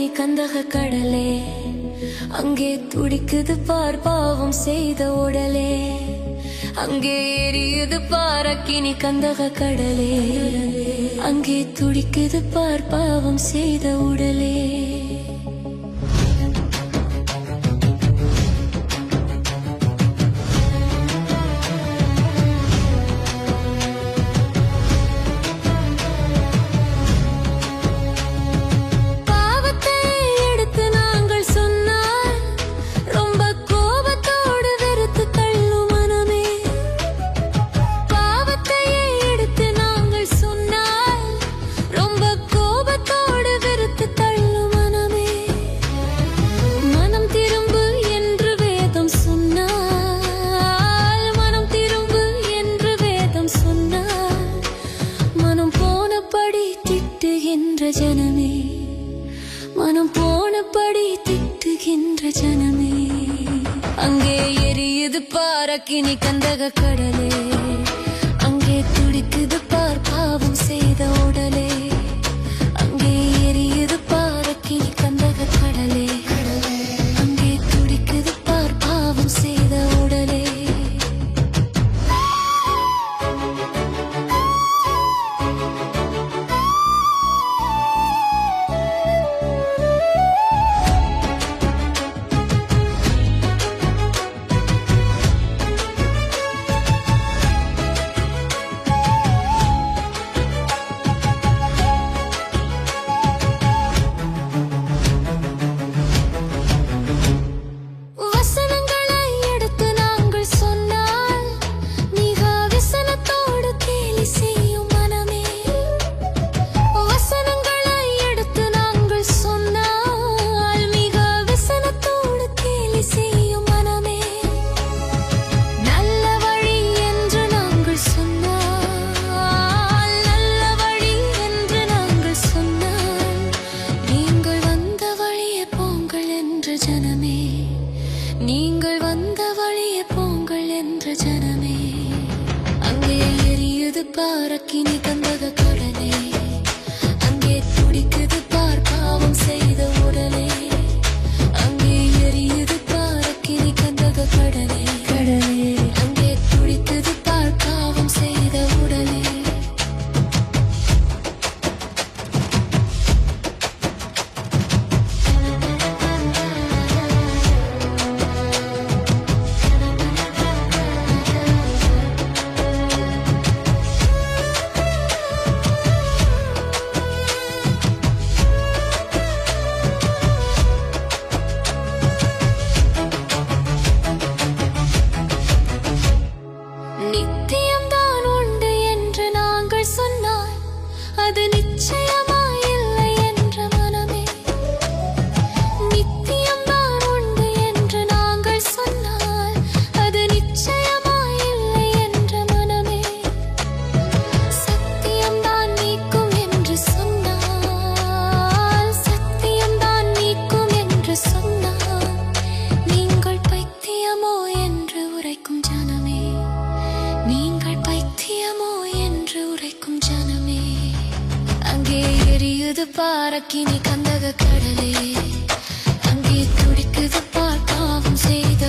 பாரக்கினி கந்தக கடலே, அங்கே துடிக்குது பார் பாவம் செய்த உடலே. அங்கே எரியுது பாரக்கினி கந்தக கடலே, அங்கே துடிக்குது பார் பாவம் செய்த உடலே. ஜனமே மனம் போனபடி திட்டுகின்ற ஜனமே, அங்கே எரியுது பாரக்கினி கந்தக கடலே, அங்கே துடிக்குது பார் பாவம் செய்த உடலே. அங்கே எரியுது பாரக்கினி கந்தக கடலே, அங்கே துடிக்குது பார் பாவம் செய்த உடலே. நீங்கள் வந்த வழியே போங்கள் என்ற ஜனமே, அங்கே எரியுது பாரக்கினி கந்தக கடலே, அங்கே துடிக்குது பார் பாவம் செய்த உடலே. அங்கே எரியுது பாரக்கினி கந்தக கடலே, அங்கே துடிக்குது பார் பாவம் செய்த உடலே. நித்தியம்தான் உண்டு என்று நாங்கள் சொன்னால் அது நிச்சயமாயில்லை என்ற மனமே. நித்தியம்தான் உண்டு என்று நாங்கள் சொன்னால் அது நிச்சயமாயில்லை என்ற மனமே. சத்தியம்தான் நீக்கும் என்று சொன்னால், சத்தியம்தான் நீக்கும் என்று சொன்னால், நீங்கள் பைத்தியமோ என்று உரைக்கும் ஜனமே, நீங்கள் பைத்தியமோ என்று உரைக்கும் ஜனமே. அங்கே எரியுது பாரக்கினி கந்தக கடலே, அங்கே துடிக்குது பார் பாவம் செய்த